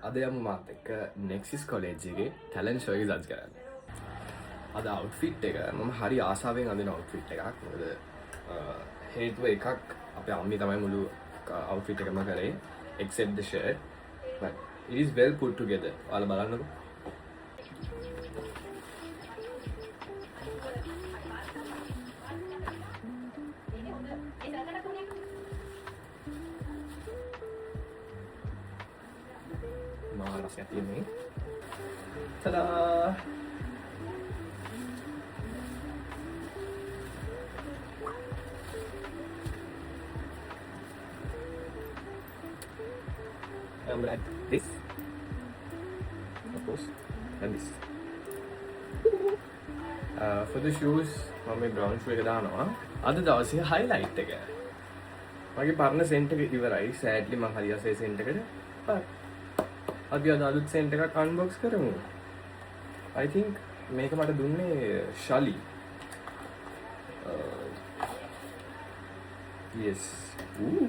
අද යමු මාත් එක්ක නෙක්සිස් කොලේජ් එකේ ටැලන්ට් ෂෝ එක ජජ් කරන්න. අද අවුට්ෆිට් එක මම හරි ආසාවෙන් අඳින අවුට්ෆිට් එකක්. මොකද හේතුව එකක් අපේ අම්මි තමයි මුළු අවුට්ෆිට් එකම කරේ except the shirt, but it is well put together. ඔයාලා බලන්නකෝ. Malas ya ini. Tada! I'm gonna add this, of course, and this. For the shoes, I'm brown shoe එක දානවා. අද දවසේ highlight එක. මගේ පරණ scent එක ඉවරයි. Sadly මම හරියට scent එකට. අපි අද අලුත් scent එකක් unbox කරමු. I think මේක මට දුන්නේ ශලි. Yes. Ooh.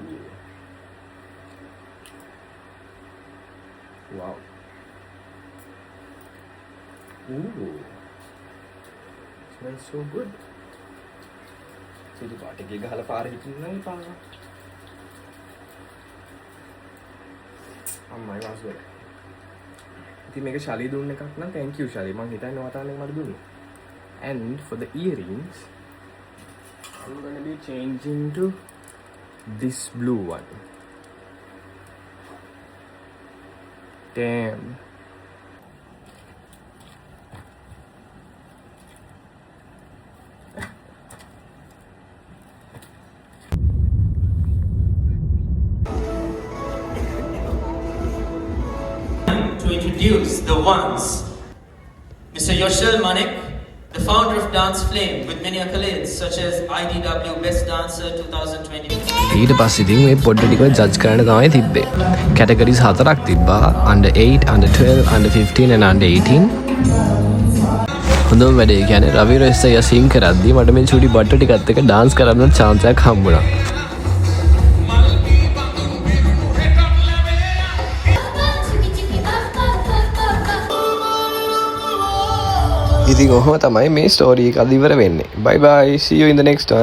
Wow. Ooh. Smells so good. සුදු පාට එකේ ගහලා පාර හිටින්න එපා. අම්මයි වාසුවේ. ඉතින් මේක ශලි දුන්න එකක් නම් thank you ශලි. මං හිතන්නේ ඔයාලට මට දුන්නේ. And for the earrings I'm going to be changing to this blue one. Damn. To introduce the ones, Mr. Yoshel Manik, the founder of Dance Flame, with many accolades such as IDW Best Dancer 2020. ඊට පස්සේ ඉතින් මේ පොඩ්ඩ ටික ජජ් කරන්න තමයි තිබ්බේ. Categories 4ක් තිබ්බා. under 8, under 12, under 15 and under 18. හොඳම වැඩේ කියන්නේ රවි රොයිස්ලා සිං කරද්දී මට මේ චූටි බට්ට ටිකත් එක්ක dance කරන්න chance එකක් හම්බුණා. ඉතින් ඔහොම තමයි මේ ස්ටෝරි එක අද ඉවර වෙන්නේ. bye bye, see you in the next one.